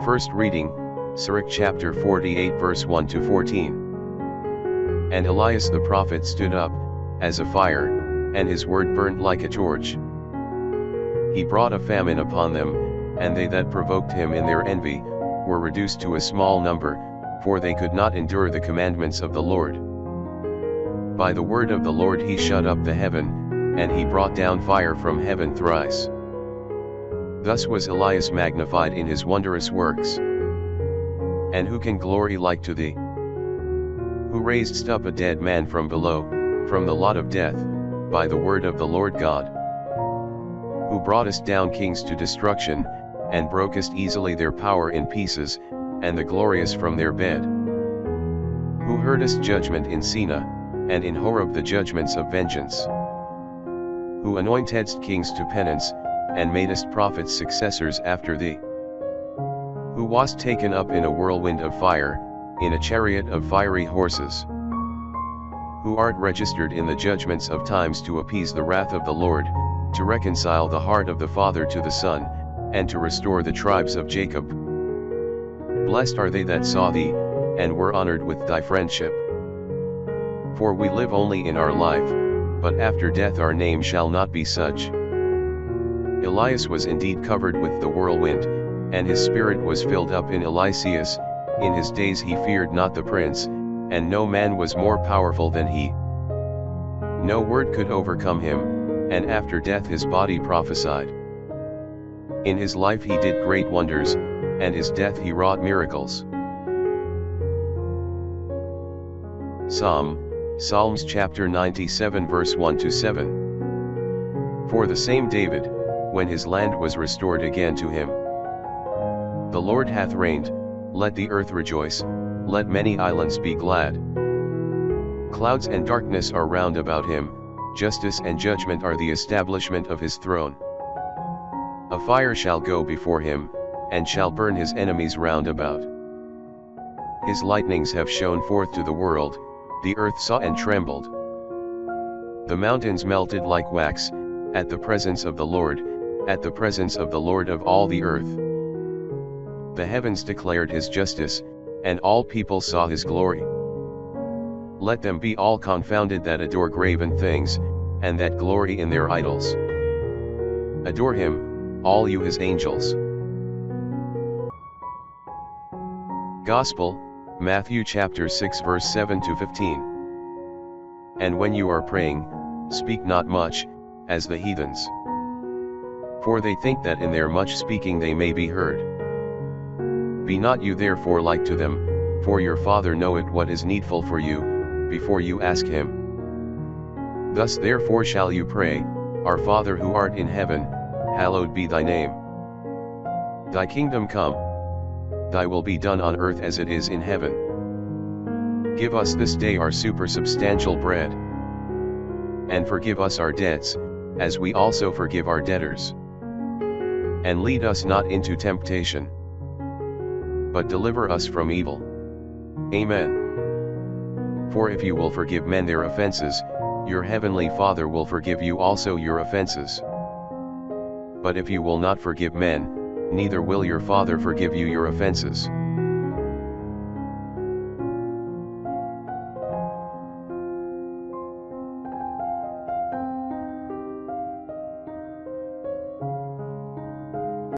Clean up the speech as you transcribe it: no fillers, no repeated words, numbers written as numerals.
First reading, Sirach chapter 48 verse 1 to 14. And Elias the prophet stood up, as a fire, and his word burnt like a torch. He brought a famine upon them, and they that provoked him in their envy, were reduced to a small number, for they could not endure the commandments of the Lord. By the word of the Lord he shut up the heaven, and he brought down fire from heaven thrice. Thus was Elias magnified in his wondrous works. And who can glory like to thee? Who raisedst up a dead man from below, from the lot of death, by the word of the Lord God? Who broughtest down kings to destruction, and brokest easily their power in pieces, and the glorious from their bed? Who heardest judgment in Sina, and in Horeb the judgments of vengeance? Who anointedst kings to penance, and madest prophets successors after thee? Who wast taken up in a whirlwind of fire, in a chariot of fiery horses? Who art registered in the judgments of times to appease the wrath of the Lord, to reconcile the heart of the Father to the Son, and to restore the tribes of Jacob? Blessed are they that saw thee, and were honored with thy friendship. For we live only in our life, but after death our name shall not be such. Elias was indeed covered with the whirlwind, and his spirit was filled up in Eliseus. In his days he feared not the prince, and no man was more powerful than he. No word could overcome him, and after death his body prophesied. In his life he did great wonders, and his death he wrought miracles. Psalms chapter 97 verse 1 to 7. For the same David, when his land was restored again to him. The Lord hath reigned, let the earth rejoice, let many islands be glad. Clouds and darkness are round about him, justice and judgment are the establishment of his throne. A fire shall go before him, and shall burn his enemies round about. His lightnings have shone forth to the world, the earth saw and trembled. The mountains melted like wax, at the presence of the Lord, at the presence of the Lord of all the earth. The heavens declared his justice, and all people saw his glory. Let them be all confounded that adore graven things, and that glory in their idols. Adore him, all you his angels. Gospel, Matthew chapter 6 verse 7 to 15. And when you are praying, speak not much, as the heathens. For they think that in their much speaking they may be heard. Be not you therefore like to them, for your Father knoweth what is needful for you, before you ask him. Thus therefore shall you pray, Our Father who art in heaven, hallowed be thy name. Thy kingdom come. Thy will be done on earth as it is in heaven. Give us this day our supersubstantial bread. And forgive us our debts, as we also forgive our debtors. And lead us not into temptation, but deliver us from evil. Amen. For if you will forgive men their offenses, your heavenly Father will forgive you also your offenses. But if you will not forgive men, neither will your Father forgive you your offenses.